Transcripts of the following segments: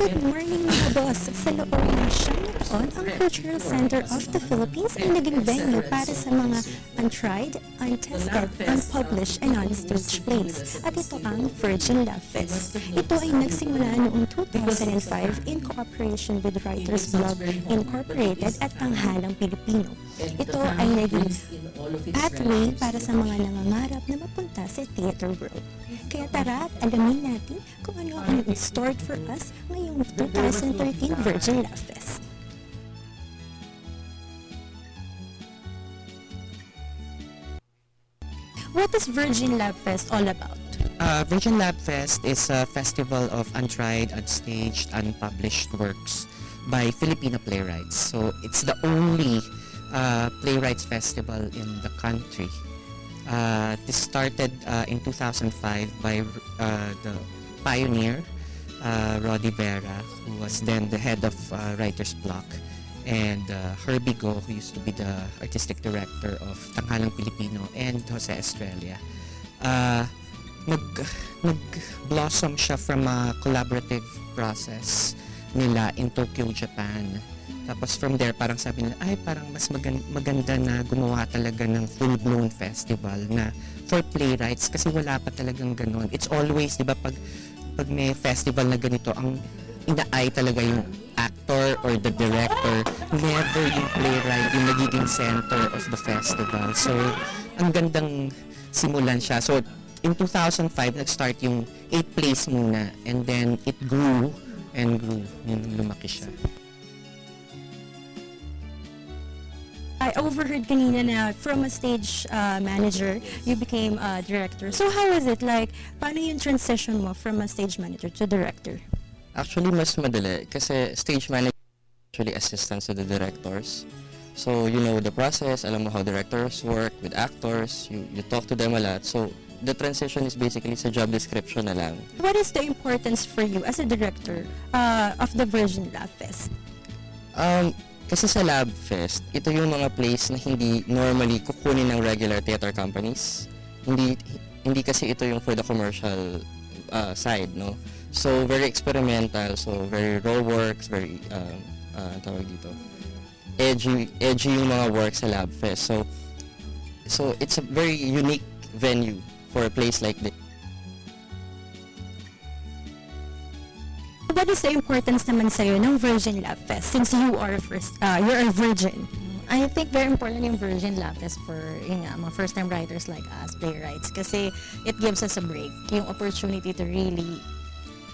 Good morning mga boss! Sa loob ng siyang na taon, ang Cultural Center of the Philippines ay naging venue para sa mga untried, untested, unpublished, and on-stage plays. At ito ang Virgin Love Fest. Ito ay nagsimula noong 2005 in cooperation with Writers Blog Incorporated at Tanghalang Pilipino. Ito ay naging pathway para sa mga nangangarap na mapunta sa theater world. Kaya tara at alamin natin kung ano ang in-stored for us ngayong 2013 Virgin Love Fest. What is Virgin Love Fest all about? Virgin Lab Fest is a festival of untried, unstaged, unpublished works by Filipino playwrights. So it's the only playwrights festival in the country. This started in 2005 by the pioneer, Roddy Vera, who was then the head of Writer's Block, and Herbie Go, who used to be the artistic director of Tanghalang Pilipino, and Jose Estrella. Nag-blossom siya from a collaborative process nila in Tokyo, Japan. Tapos from there, parang sabi nila, ay parang mas maganda na gumawa talaga ng full-blown festival na for playwrights kasi wala pa talagang ganun. It's always, di ba, pag may festival na ganito, ang ina-eye talaga yung actor or the director, never yung playwright yung nagiging center of the festival. So, ang gandang simulan siya. So, in 2005, nag-start yung 8 plays muna and then it grew and grew. Yun, lumaki siya. I overheard kanina na from a stage manager, you became a director. So how was it? Like, paano yung transition mo from a stage manager to director? Actually, mas madali kasi stage manager actually assistants to the directors. So, you know the process, alam mo how directors work with actors, you talk to them a lot. So, the transition is basically sa job description na lang. What is the importance for you as a director of the Virgin Love Fest? Kasi sa Lab Fest, ito yung mga plays na hindi normally kukunin ng regular theater companies. Hindi kasi ito yung for the commercial side, no? So, very experimental, so very raw works, very, tawag dito, edgy yung mga works sa Lab Fest. So it's a very unique venue for a place like this. What is the importance naman sa'yo ng Virgin Love Fest since you are you're a virgin? I think very important yung Virgin Love Fest for mga first-time writers like us, playwrights, kasi it gives us a break, yung opportunity to really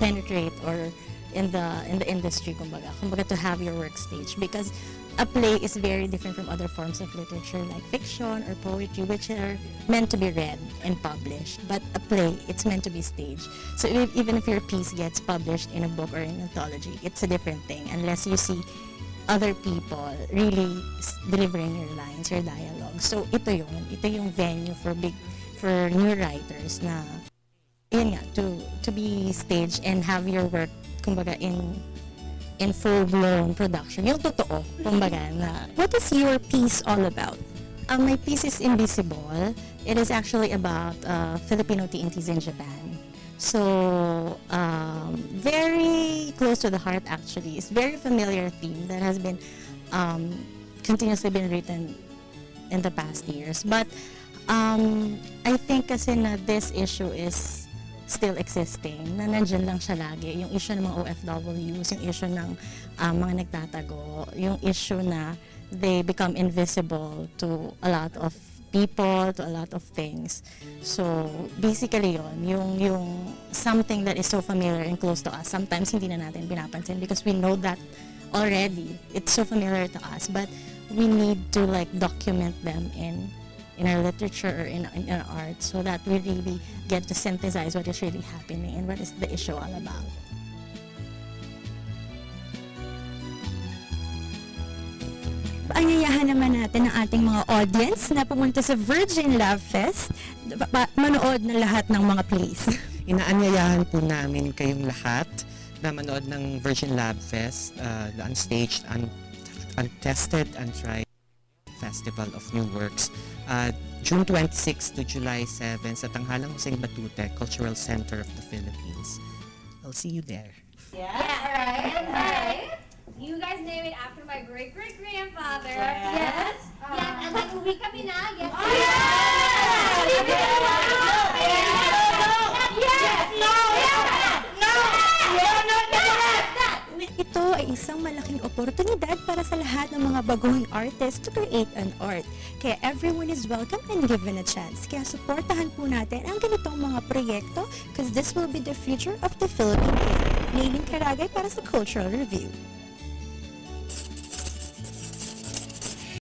penetrate or in the industry, kumbaga to have your work staged, because a play is very different from other forms of literature like fiction or poetry, which are meant to be read and published. But a play, it's meant to be staged. So even if your piece gets published in a book or in an anthology, it's a different thing unless you see other people really delivering your lines, your dialogue. So ito yung venue for new writers na yun nga, to be staged and have your work kumbaga in full-blown production. Yung totoo, kumbaga na. What is your piece all about? My piece is Invisible. It is actually about Filipino TNTs in Japan. So, very close to the heart actually. It's very familiar theme that has been continuously been written in the past years. But I think kasi na this issue is still existing, na nandyan lang siya lagi. Yung issue ng mga OFWs, yung issue ng mga nagtatago, yung issue na they become invisible to a lot of people, to a lot of things. So, basically yung something that is so familiar and close to us, sometimes hindi na natin pinapansin because we know that already. It's so familiar to us, but we need to like document them in our literature or in our art so that we really get to synthesize what is really happening and what is the issue all about. Anyayahan naman natin ang ating mga audience na pumunta sa Virgin Love Fest, manood ng lahat ng mga plays. Inaanyayahan po namin kayong lahat na manood ng Virgin Lab Fest, the Unstaged, Untested, Untried Festival of New Works. June 26 to July 7 sa Tanghalang Jose Batute Cultural Center of the Philippines. I'll see you there. Yeah. Right. You guys name it after my great-great-grandfather. Yes. Yes, and then uwi kami na. Yes. Oh, yes! Yes! No! No! Ito ay isang malaking oportunidad para sa lahat ng mga baguhang artists to create an art. Kaya everyone is welcome and given a chance. Kaya supportahan po natin ang ganitong mga proyekto because this will be the future of the Philippine Nailing Karagay para sa Cultural Review.